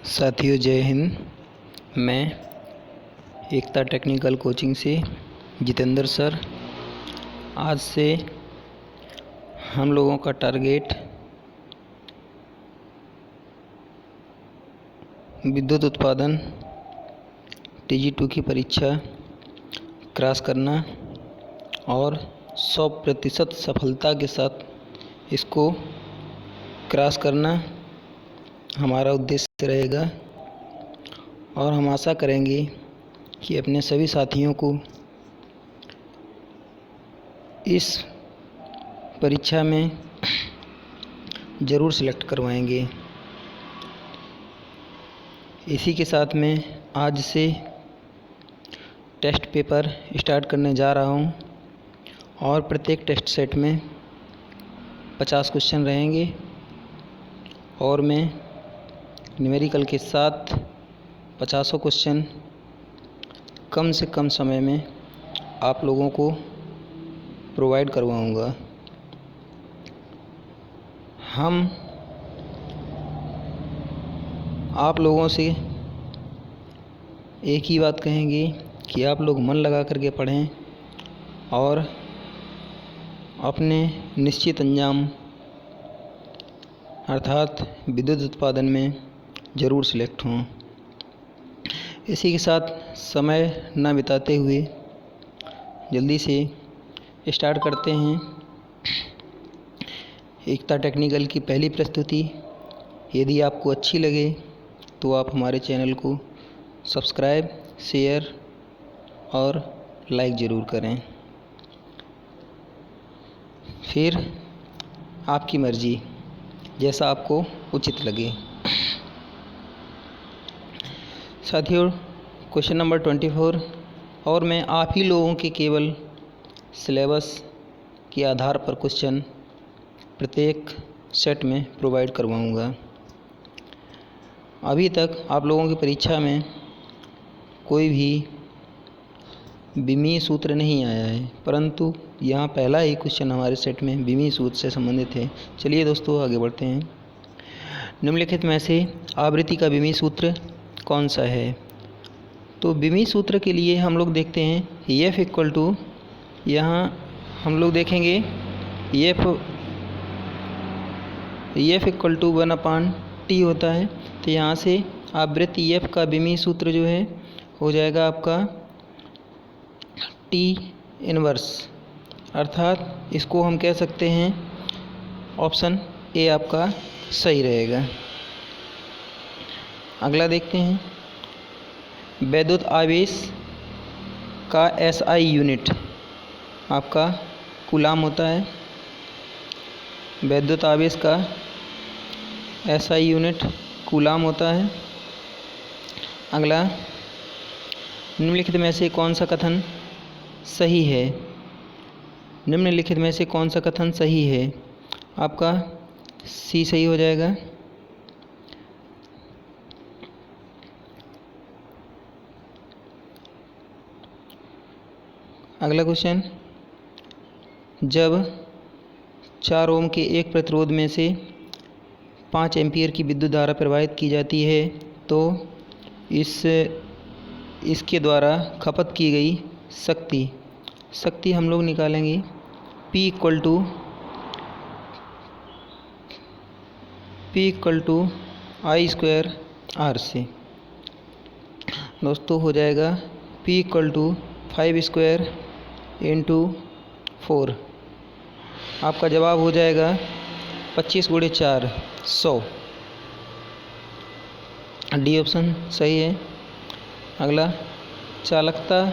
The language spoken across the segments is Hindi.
साथियों जय हिंद। मैं एकता टेक्निकल कोचिंग से जितेंद्र सर। आज से हम लोगों का टारगेट विद्युत उत्पादन TG2 की परीक्षा क्रॉस करना और 100% सफलता के साथ इसको क्रॉस करना हमारा उद्देश्य रहेगा। और हम आशा करेंगे कि अपने सभी साथियों को इस परीक्षा में ज़रूर सिलेक्ट करवाएंगे। इसी के साथ में आज से टेस्ट पेपर स्टार्ट करने जा रहा हूं और प्रत्येक टेस्ट सेट में 50 क्वेश्चन रहेंगे और मैं न्यूमेरिकल के साथ 50 क्वेश्चन कम से कम समय में आप लोगों को प्रोवाइड करवाऊंगा। हम आप लोगों से एक ही बात कहेंगे कि आप लोग मन लगा करके पढ़ें और अपने निश्चित अंजाम अर्थात विद्युत उत्पादन में ज़रूर सिलेक्ट हों। इसी के साथ समय न बिताते हुए जल्दी से स्टार्ट करते हैं एकता टेक्निकल की पहली प्रस्तुति। यदि आपको अच्छी लगे तो आप हमारे चैनल को सब्सक्राइब, शेयर और लाइक ज़रूर करें। फिर आपकी मर्ज़ी, जैसा आपको उचित लगे। साथियों, क्वेश्चन नंबर 24 और मैं आप ही लोगों के केवल सिलेबस के आधार पर क्वेश्चन प्रत्येक सेट में प्रोवाइड करवाऊंगा। अभी तक आप लोगों की परीक्षा में कोई भी विमीय सूत्र नहीं आया है, परंतु यहाँ पहला ही क्वेश्चन हमारे सेट में विमीय सूत्र से संबंधित है। चलिए दोस्तों आगे बढ़ते हैं। निम्नलिखित में से आवृत्ति का विमीय सूत्र कौन सा है? तो विमीय सूत्र के लिए हम लोग देखते हैं F इक्वल टू, यहाँ हम लोग देखेंगे F इक्वल टू 1/T होता है। तो यहाँ से आवृत्ति F का विमीय सूत्र जो है हो जाएगा आपका T इनवर्स, अर्थात इसको हम कह सकते हैं ऑप्शन ए आपका सही रहेगा। अगला देखते हैं, वैद्युत आवेश का SI यूनिट आपका कूलाम होता है। वैद्युत आवेश का SI यूनिट कूलाम होता है। अगला, निम्नलिखित में से कौन सा कथन सही है? निम्नलिखित में से कौन सा कथन सही है? आपका सी सही हो जाएगा। अगला क्वेश्चन, जब 4 ओम के एक प्रतिरोध में से 5 एम्पीयर की विद्युत धारा प्रवाहित की जाती है तो इसके द्वारा खपत की गई शक्ति हम लोग निकालेंगे P equal to I² R से। दोस्तों हो जाएगा P इक्वल टू 5² इंटू 4। आपका जवाब हो जाएगा 25 × 4 100। डी ऑप्शन सही है। अगला, चालकता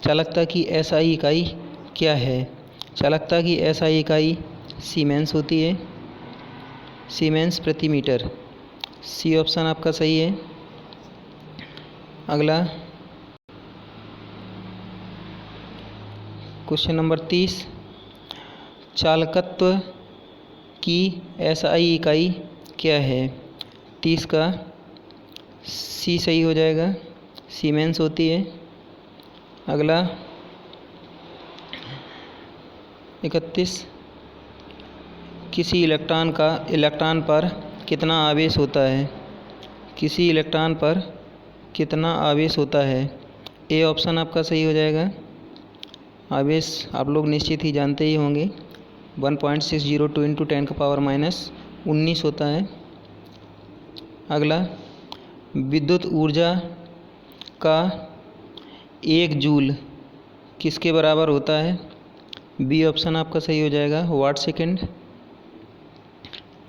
चालकता की SI इकाई क्या है? चालकता की SI इकाई सीमेंस होती है, सीमेंस प्रति मीटर। सी ऑप्शन आपका सही है। अगला, क्वेश्चन नंबर 30, चालकत्व की SI इकाई क्या है? 30 का सी सही हो जाएगा, सीमेंस होती है। अगला 31, किसी इलेक्ट्रॉन पर कितना आवेश होता है? किसी इलेक्ट्रॉन पर कितना आवेश होता है? ए ऑप्शन आपका सही हो जाएगा। आवेश आप लोग निश्चित ही जानते ही होंगे, 1.602 इंटू 10⁻⁻19 होता है। अगला, विद्युत ऊर्जा का 1 जूल किसके बराबर होता है? बी ऑप्शन आपका सही हो जाएगा, वाट सेकेंड।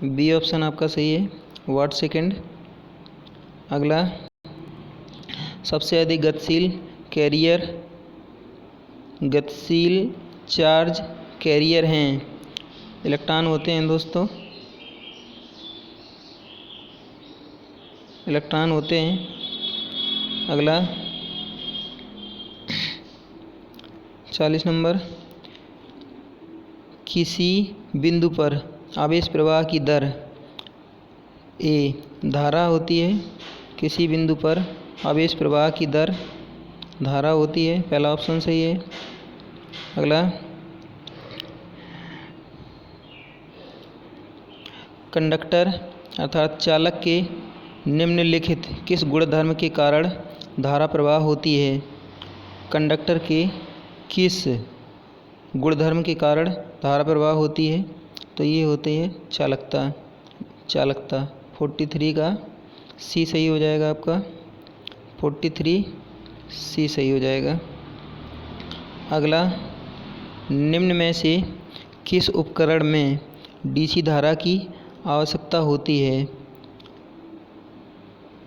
बी ऑप्शन आपका सही है, वाट सेकेंड। अगला, सबसे अधिक गतिशील चार्ज कैरियर हैं, इलेक्ट्रॉन होते हैं दोस्तों, इलेक्ट्रॉन होते हैं। अगला 40 नंबर, किसी बिंदु पर आवेश प्रवाह की दर ए धारा होती है। किसी बिंदु पर आवेश प्रवाह की दर धारा होती है, पहला ऑप्शन सही है। अगला, कंडक्टर अर्थात चालक के निम्नलिखित किस गुणधर्म के कारण धारा प्रवाह होती है? कंडक्टर के किस गुणधर्म के कारण धारा प्रवाह होती है? तो ये होती है चालकता। 43 का सी सही हो जाएगा आपका, 43 सी सही हो जाएगा। अगला, निम्न में से किस उपकरण में डीसी धारा की आवश्यकता होती है?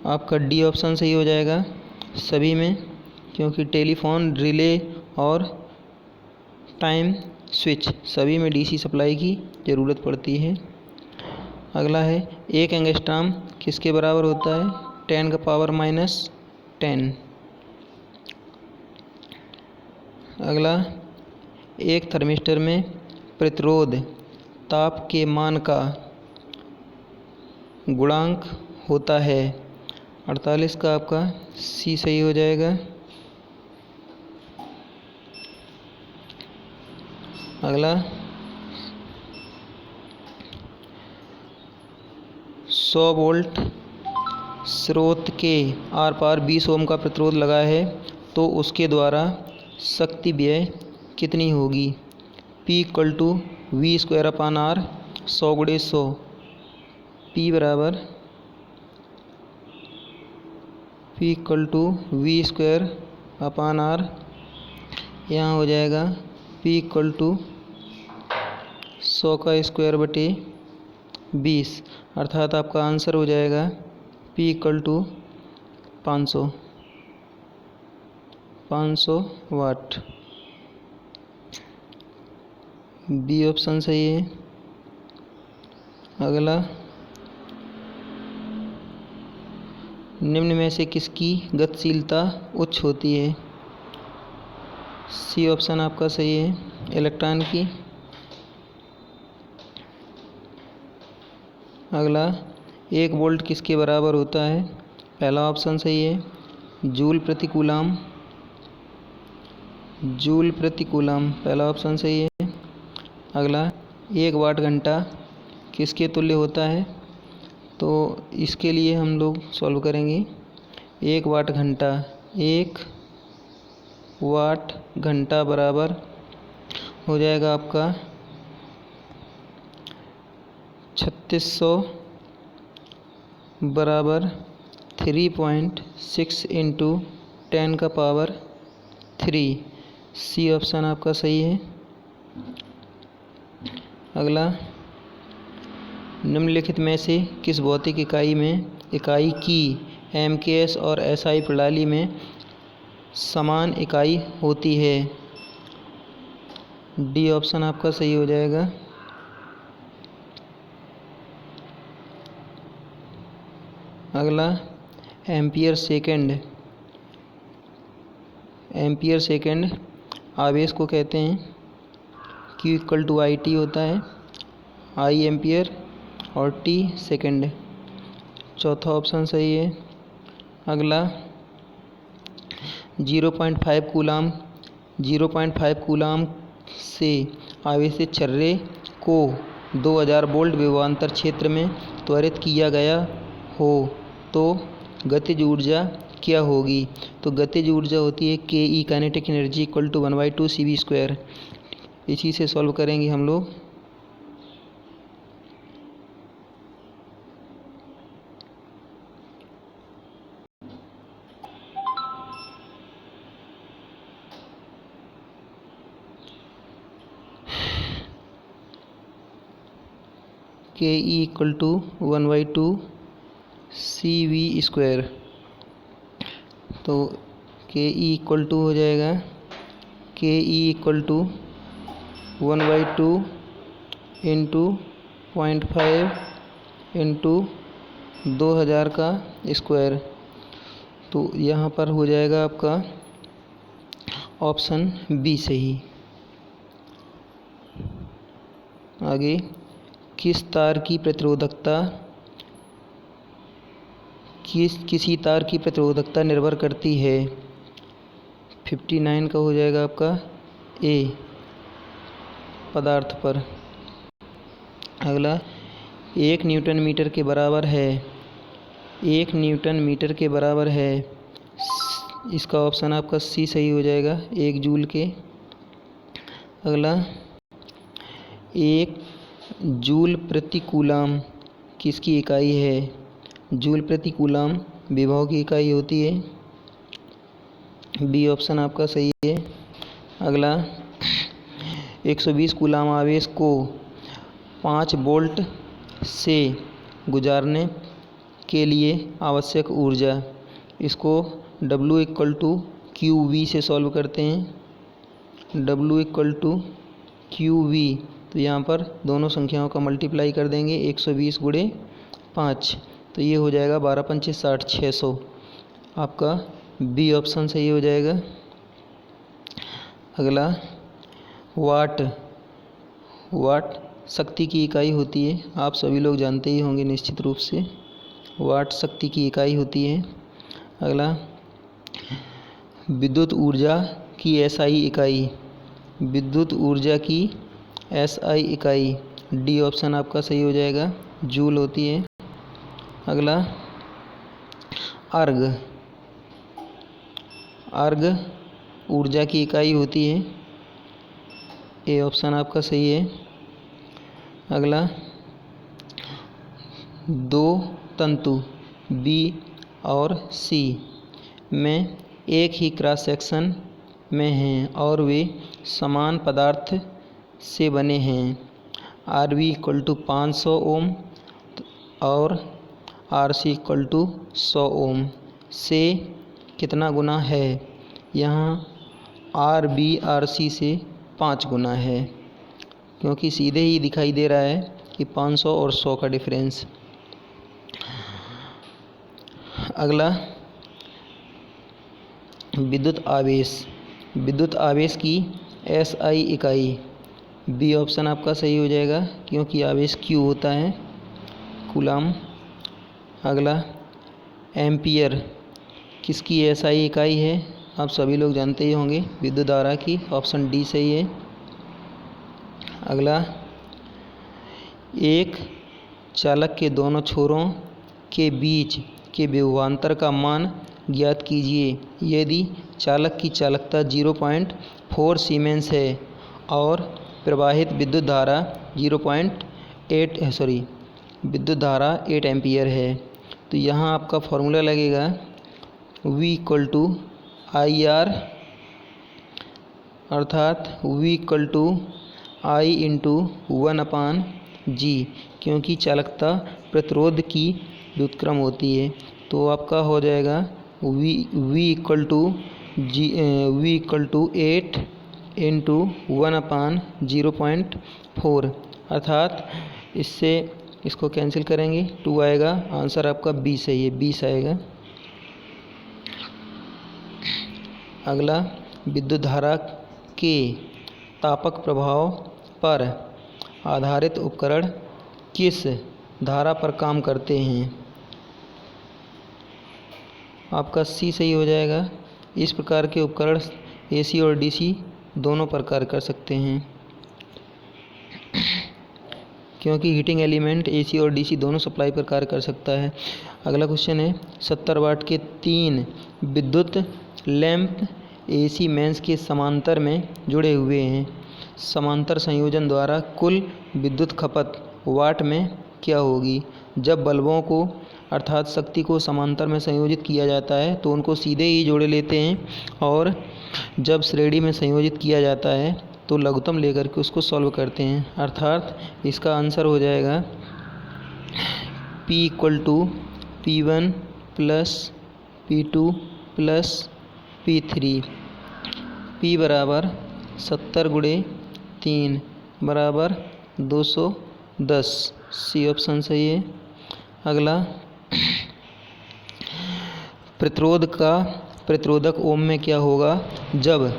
आपका डी ऑप्शन सही हो जाएगा सभी में, क्योंकि टेलीफोन, रिले और टाइम स्विच सभी में डीसी सप्लाई की ज़रूरत पड़ती है। अगला है, 1 एंगस्ट्रॉम किसके बराबर होता है? 10⁻⁻10। अगला, एक थर्मिस्टर में प्रतिरोध ताप के मान का गुणांक होता है। 48 का आपका सी सही हो जाएगा। अगला, 100 वोल्ट स्रोत के आर पार 20 ओम का प्रतिरोध लगा है, तो उसके द्वारा शक्ति व्यय कितनी होगी? P = V²/R, 100 × 100। P बराबर P = V²/R, यहाँ हो जाएगा P = 100² 20, अर्थात आपका आंसर हो जाएगा P = 500 वाट। बी ऑप्शन सही है। अगला, निम्न में से किसकी गतिशीलता उच्च होती है? सी ऑप्शन आपका सही है, इलेक्ट्रॉन की। अगला, 1 वोल्ट किसके बराबर होता है? पहला ऑप्शन सही है, जूल प्रति कूलम। पहला ऑप्शन सही है। अगला, 1 वाट घंटा किसके तुल्य होता है? तो इसके लिए हम लोग सॉल्व करेंगे। 1 वाट घंटा बराबर हो जाएगा आपका 3600 बराबर 3.6 इंटू 10⁻³ सी ऑप्शन आपका सही है। अगला, निम्नलिखित में से किस भौतिक इकाई की एमकेएस और एसआई प्रणाली में समान इकाई होती है? डी ऑप्शन आपका सही हो जाएगा। अगला, एम्पियर सेकेंड आवेश को कहते हैं। Q = IT होता है, I एम्पियर और T सेकेंड। चौथा ऑप्शन सही है। अगला 0.5 कूलाम 0.5 कूलाम से आवेशित छर्रे को 2000 वोल्ट विभवांतर क्षेत्र में त्वरित किया गया हो तो गतिज ऊर्जा क्या होगी। तो गतिज ऊर्जा होती है K E kinetic energy equal to 1/2 CV²। इसी से सॉल्व करेंगे हम लोग। के ई इक्वल टू 1/2 CV²। तो के ई इक्वल टू हो जाएगा K E equal to 1/2 into 0.5 into 2000 का स्क्वायर। तो यहाँ पर हो जाएगा आपका ऑप्शन बी सही। आगे किस तार की प्रतिरोधकता किसी तार की प्रतिरोधकता निर्भर करती है। 59 का हो जाएगा आपका ए पदार्थ पर। अगला 1 न्यूटन मीटर के बराबर है 1 न्यूटन मीटर के बराबर है। इसका ऑप्शन आपका सी सही हो जाएगा 1 जूल के। अगला 1 जूल प्रति कूलाम किसकी इकाई है। जूल प्रति कूलाम विभव की इकाई होती है। बी ऑप्शन आपका सही है। अगला 120 कूलाम आवेश को 5 वोल्ट से गुजारने के लिए आवश्यक ऊर्जा। इसको W इक्वल टू QV से सॉल्व करते हैं। W इक्वल टू QV, तो यहाँ पर दोनों संख्याओं का मल्टीप्लाई कर देंगे 120 गुणे 5, तो ये हो जाएगा 12 पंचे 60 600। आपका बी ऑप्शन सही हो जाएगा। अगला वाट शक्ति की इकाई होती है। आप सभी लोग जानते ही होंगे निश्चित रूप से, वाट शक्ति की इकाई होती है। अगला विद्युत ऊर्जा की SI इकाई विद्युत ऊर्जा की SI इकाई डी ऑप्शन आपका सही हो जाएगा, जूल होती है। अगला अर्ग ऊर्जा की इकाई होती है। ए ऑप्शन आपका सही है। अगला 2 तंतु बी और सी में एक ही क्रॉस सेक्शन में हैं और वे समान पदार्थ से बने हैं। RB इक्वल टू 500 ओम और RC इक्वल टू 100 ओम से कितना गुना है। यहाँ RB RC से 5 गुना है, क्योंकि सीधे ही दिखाई दे रहा है कि 500 और 100 का डिफरेंस। अगला विद्युत आवेश की SI इकाई बी ऑप्शन आपका सही हो जाएगा, क्योंकि आवेश Q होता है, कूलाम। अगला एम्पियर किसकी SI इकाई है। आप सभी लोग जानते ही होंगे, विद्युत धारा की। ऑप्शन डी सही है। अगला एक चालक के दोनों छोरों के बीच के विभवांतर का मान ज्ञात कीजिए। यदि चालक की चालकता 0.4 सीमेंस है और प्रवाहित विद्युत धारा 8 एम्पियर है, तो यहाँ आपका फॉर्मूला लगेगा V इक्वल टू IR, अर्थात V equal to I into 1/G, क्योंकि चालकता प्रतिरोध की व्युत्क्रम होती है। तो आपका हो जाएगा V इक्वल टू 8 इंटू 1/0.4, अर्थात इसको कैंसिल करेंगे 2 आएगा। आंसर आपका 20 है, ये 20 आएगा। अगला विद्युत धारा के तापक प्रभाव पर आधारित उपकरण किस धारा पर काम करते हैं। आपका सी सही हो जाएगा। इस प्रकार के उपकरण एसी और डीसी दोनों प्रकार कर सकते हैं, क्योंकि हीटिंग एलिमेंट एसी और डीसी दोनों सप्लाई पर कार्य कर सकता है। अगला क्वेश्चन है 70 वाट के 3 विद्युत लैंप एसी मेंस के समांतर में जुड़े हुए हैं। समांतर संयोजन द्वारा कुल विद्युत खपत वाट में क्या होगी? जब बल्बों को अर्थात शक्ति को समांतर में संयोजित किया जाता है तो उनको सीधे ही जोड़े लेते हैं, और जब श्रेणी में संयोजित किया जाता है तो लघुत्तम लेकर के उसको सॉल्व करते हैं। अर्थात इसका आंसर हो जाएगा P = P1 + P2 + P3। P = 70 × 3 = 210। C option सही है। अगला प्रतिरोधक ओम में क्या होगा जब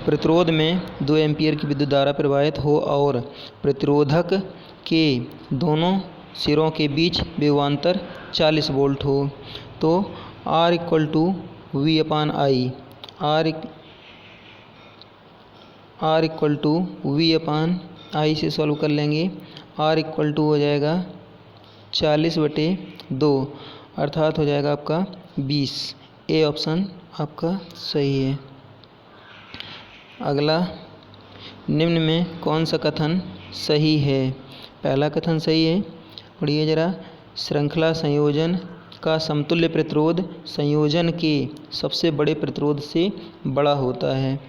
प्रतिरोध में 2 एम्पीयर की विद्युत धारा प्रवाहित हो और प्रतिरोधक के दोनों सिरों के बीच विभवांतर 40 वोल्ट हो? तो R = V/I, R = V/I से सॉल्व कर लेंगे। R = हो जाएगा 40/2, अर्थात हो जाएगा आपका 20। ए ऑप्शन आपका सही है। अगला, निम्न में कौन सा कथन सही है? पहला कथन सही है, पढ़िए जरा। श्रृंखला संयोजन का समतुल्य प्रतिरोध संयोजन के सबसे बड़े प्रतिरोध से बड़ा होता है,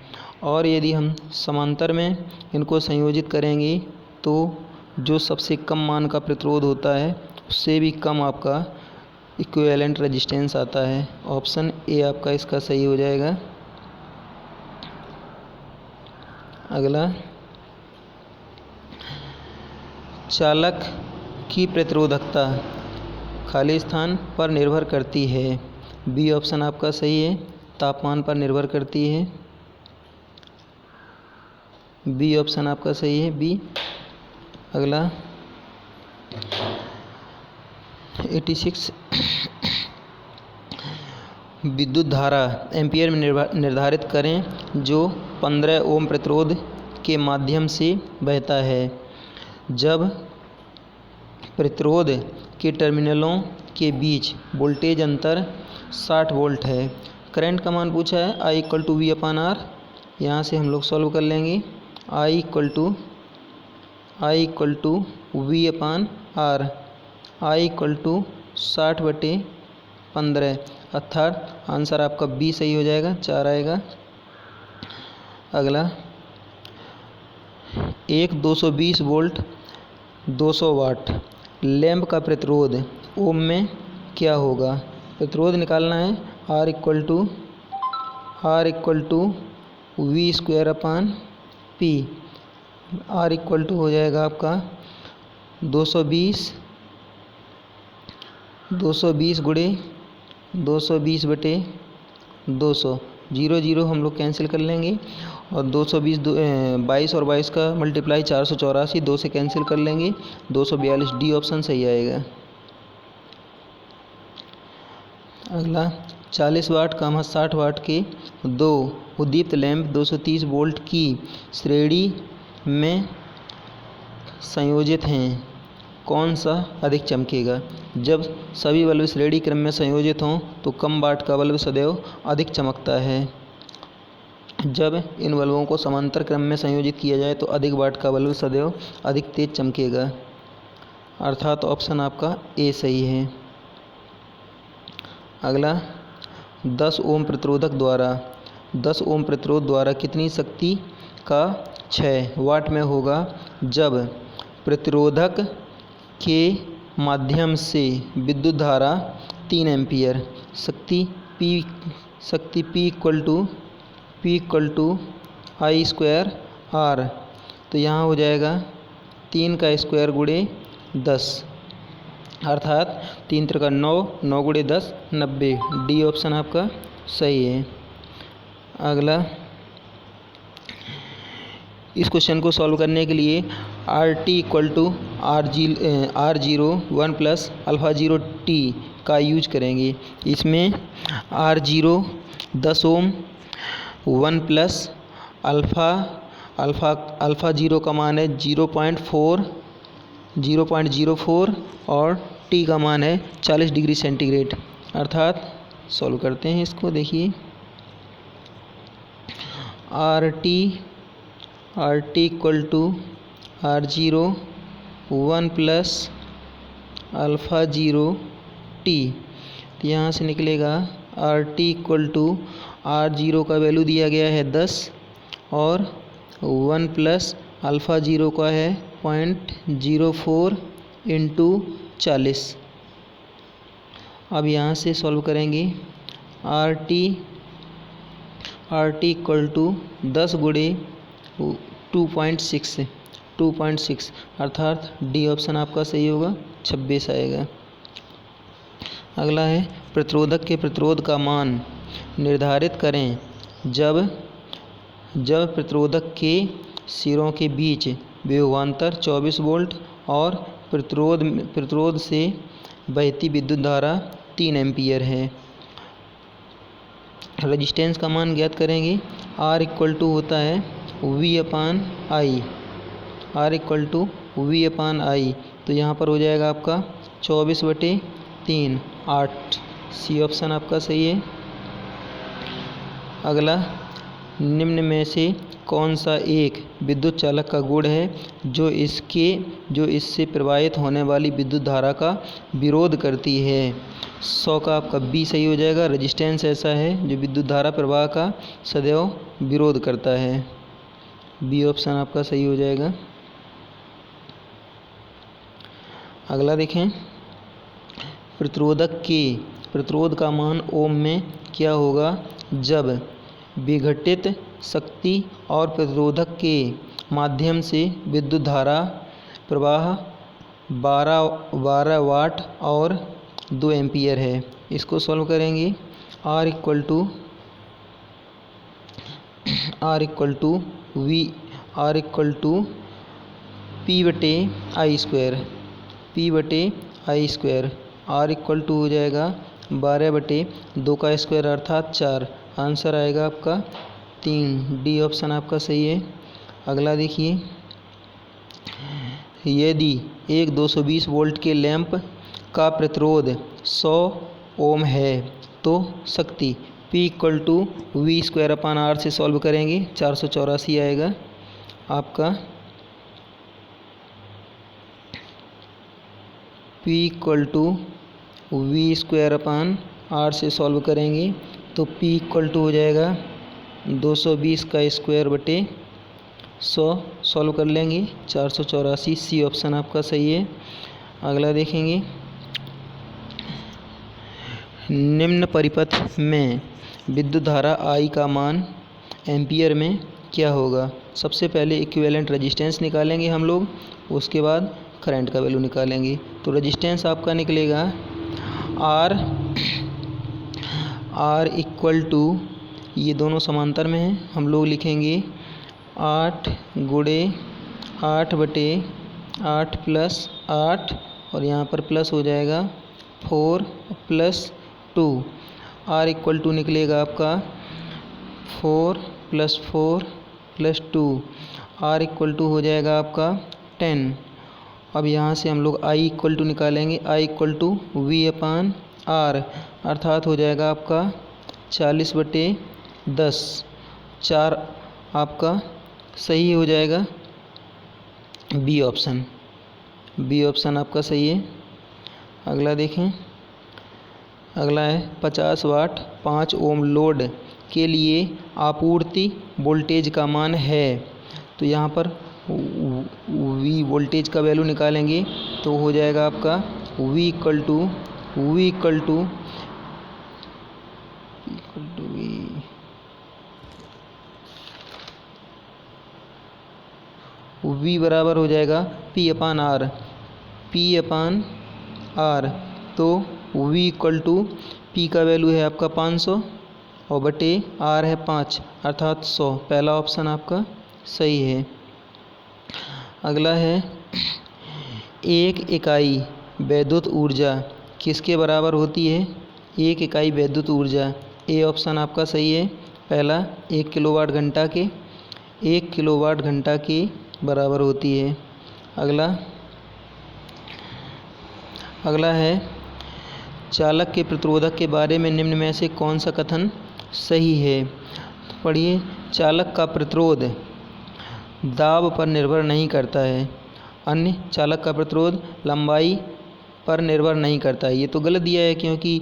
और यदि हम समांतर में इनको संयोजित करेंगे तो जो सबसे कम मान का प्रतिरोध होता है उससे भी कम आपका इक्विवेलेंट रेजिस्टेंस आता है। ऑप्शन ए आपका इसका सही हो जाएगा। अगला, चालक की प्रतिरोधकता खाली स्थान पर निर्भर करती है। बी ऑप्शन आपका सही है, तापमान पर निर्भर करती है। बी ऑप्शन आपका सही है, बी। अगला 86, विद्युत धारा एम्पीयर में निर्धारित करें जो 15 ओम प्रतिरोध के माध्यम से बहता है जब प्रतिरोध के टर्मिनलों के बीच वोल्टेज अंतर 60 वोल्ट है। करंट का मान पूछा है I = V/R। यहाँ से हम लोग सॉल्व कर लेंगे। I = V/R, I = 60/15, अर्थात आंसर आपका बी सही हो जाएगा, 4 आएगा। अगला, एक 220 वोल्ट 200 वाट लैंप का प्रतिरोध ओम में क्या होगा? प्रतिरोध निकालना है। R = V²/P। R = हो जाएगा आपका 220 × 220/200। 0 हम लोग कैंसिल कर लेंगे, और 220 22 और 22 का मल्टीप्लाई 484, 2 से कैंसिल कर लेंगे, 242। डी ऑप्शन सही आएगा। अगला, 40 वाट 60 वाट के 2 उद्दीप्त लैंप 230 वोल्ट की श्रेणी में संयोजित हैं, कौन सा अधिक चमकेगा? जब सभी बल्ब श्रेणी क्रम में संयोजित हों तो कम वाट का बल्ब सदैव अधिक चमकता है। जब इन बल्बों को समांतर क्रम में संयोजित किया जाए तो अधिक वाट का बल्ब सदैव अधिक तेज चमकेगा, अर्थात ऑप्शन आपका ए सही है। अगला, 10 ओम प्रतिरोध द्वारा कितनी शक्ति का क्षय वाट में होगा जब प्रतिरोधक के माध्यम से विद्युत धारा 3 एम्पीयर शक्ति P = I²R। तो यहाँ हो जाएगा 3 का स्क्वायर × 10, अर्थात 3 × 9, 9 × 10 90। डी ऑप्शन आपका सही है। अगला, इस क्वेश्चन को सॉल्व करने के लिए RT = R01 + α0T का यूज करेंगे। इसमें R0 10 ओम 1 प्लस अल्फ़ा 0 का मान है 0.04 और T का मान है 40 डिग्री सेंटीग्रेड। अर्थात सॉल्व करते हैं इसको। देखिए RT इक्वल टू R0 1 प्लस अल्फ़ा 0 T। तो यहाँ से निकलेगा RT इक्वल टू R0 का वैल्यू दिया गया है 10 और 1 प्लस अल्फ़ा 0 का है 0.04 इंटू 40। अब यहाँ से सॉल्व करेंगे। RT इक्वल टू 10 गुणे 2.6 अर्थात डी ऑप्शन आपका सही होगा, 26 आएगा। अगला है प्रतिरोधक के प्रतिरोध का मान निर्धारित करें जब प्रतिरोधक के सिरों के बीच विभवांतर 24 वोल्ट और प्रतिरोध से बहती विद्युत धारा 3 एम्पीयर है। रेजिस्टेंस का मान ज्ञात करेंगे। R इक्वल टू होता है V/I। तो यहाँ पर हो जाएगा आपका 24/3 8। सी ऑप्शन आपका सही है। अगला, निम्न में से कौन सा एक विद्युत चालक का गुण है जो इससे प्रवाहित होने वाली विद्युत धारा का विरोध करती है। 100 का आपका बी सही हो जाएगा। रेजिस्टेंस ऐसा है जो विद्युत धारा प्रवाह का सदैव विरोध करता है। बी ऑप्शन आपका सही हो जाएगा। अगला देखें, प्रतिरोध का मान ओम में क्या होगा जब विघटित शक्ति और प्रतिरोधक के माध्यम से विद्युत धारा प्रवाह 12 वाट और 2 एम्पीयर है। इसको सॉल्व करेंगे। R equal to P/I²। R equal to हो जाएगा 12/2 का स्क्वायर अर्थात 4। आंसर आएगा आपका 3। डी ऑप्शन आपका सही है। अगला देखिए, यदि एक 220 वोल्ट के लैंप का प्रतिरोध 100 ओम है तो शक्ति P इक्वल टू V²/R से सॉल्व करेंगे। 484 आएगा आपका। P इक्वल टू V²/R से सॉल्व करेंगे तो P इक्वल टू हो जाएगा 220 का स्क्वायर बटे 100। सॉल्व कर लेंगे। 484 सी ऑप्शन आपका सही है। अगला देखेंगे, निम्न परिपथ में विद्युत धारा I का मान एम्पियर में क्या होगा। सबसे पहले इक्विवेलेंट रेजिस्टेंस निकालेंगे हम लोग, उसके बाद करंट का वैल्यू निकालेंगे। तो रेजिस्टेंस आपका निकलेगा R इक्वल टू, ये दोनों समांतर में हैं, हम लोग लिखेंगे 8 गुणे 8/8 प्लस 8 और यहाँ पर प्लस हो जाएगा 4 प्लस 2। R इक्वल टू निकलेगा आपका 4 plus 4 plus 2। R equal to हो जाएगा आपका 10। अब यहाँ से हम लोग I इक्वल टू निकालेंगे। I इक्वल टू V/R अर्थात हो जाएगा आपका 40/10। 4 आपका सही हो जाएगा। बी ऑप्शन आपका सही है। अगला देखें, अगला है 50 वाट 5 ओम लोड के लिए आपूर्ति वोल्टेज का मान है। तो यहाँ पर V वोल्टेज का वैल्यू निकालेंगे तो हो जाएगा आपका V इक्वल टू V बराबर हो जाएगा P/R। तो V इक्वल टू P का वैल्यू है आपका 500 और बटे R है 5 अर्थात 100। पहला ऑप्शन आपका सही है। अगला है, एक इकाई विद्युत ऊर्जा किसके बराबर होती है? 1 इकाई विद्युत ऊर्जा। ए ऑप्शन आपका सही है। पहला 1 किलोवाट घंटा के 1 किलोवाट घंटा के बराबर होती है। अगला है चालक के प्रतिरोधक के बारे में निम्न में से कौन सा कथन सही है? तो पढ़िए, चालक का प्रतिरोध दाब पर निर्भर नहीं करता है। अन्य चालक का प्रतिरोध लंबाई पर निर्भर नहीं करता है। ये तो गलत दिया है, क्योंकि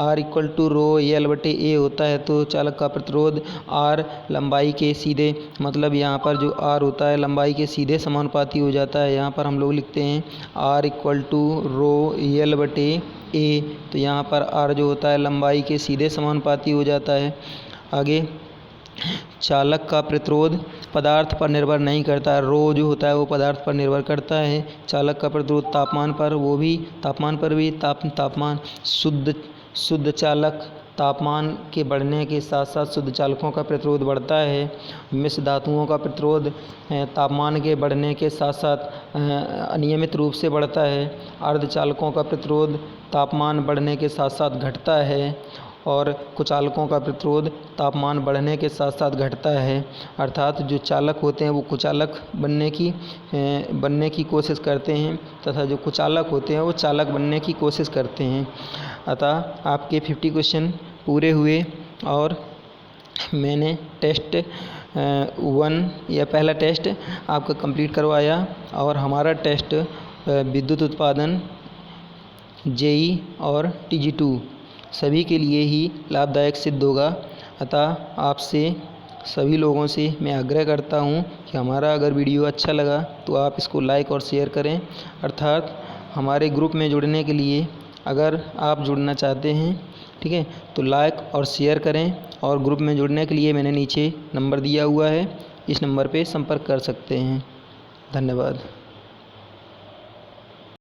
R equal to row L/A होता है, तो चालक का प्रतिरोध R लंबाई के सीधे, मतलब यहाँ पर जो R होता है लंबाई के सीधे समानुपाती हो जाता है। यहाँ पर हम लोग लिखते हैं R equal to row L/A, तो यहाँ पर R जो होता है लंबाई के सीधे समानुपाती हो जाता है। आगे, चालक का प्रतिरोध पदार्थ पर निर्भर नहीं करता। रो जो होता है वो पदार्थ पर निर्भर करता है। चालक का प्रतिरोध तापमान पर, वो भी तापमान पर भी तापमान शुद्ध चालक तापमान के बढ़ने के साथ साथ शुद्ध चालकों का प्रतिरोध बढ़ता है। मिश्र धातुओं का प्रतिरोध तापमान के बढ़ने के साथ साथ अनियमित रूप से बढ़ता है। अर्धचालकों का प्रतिरोध तापमान बढ़ने के साथ साथ घटता है और कुचालकों का प्रतिरोध तापमान बढ़ने के साथ साथ घटता है। अर्थात जो चालक होते हैं वो कुचालक बनने की कोशिश करते हैं तथा जो कुचालक होते हैं वो चालक बनने की कोशिश करते हैं। अतः आपके 50 क्वेश्चन पूरे हुए और मैंने टेस्ट 1 या पहला टेस्ट आपका कंप्लीट करवाया और हमारा टेस्ट विद्युत उत्पादन JEE और TG2 सभी के लिए ही लाभदायक सिद्ध होगा। अतः आपसे सभी लोगों से मैं आग्रह करता हूँ कि हमारा अगर वीडियो अच्छा लगा तो आप इसको लाइक और शेयर करें। अर्थात हमारे ग्रुप में जुड़ने के लिए अगर आप जुड़ना चाहते हैं, ठीक है, तो लाइक और शेयर करें। और ग्रुप में जुड़ने के लिए मैंने नीचे नंबर दिया हुआ है, इस नंबर पे संपर्क कर सकते हैं। धन्यवाद।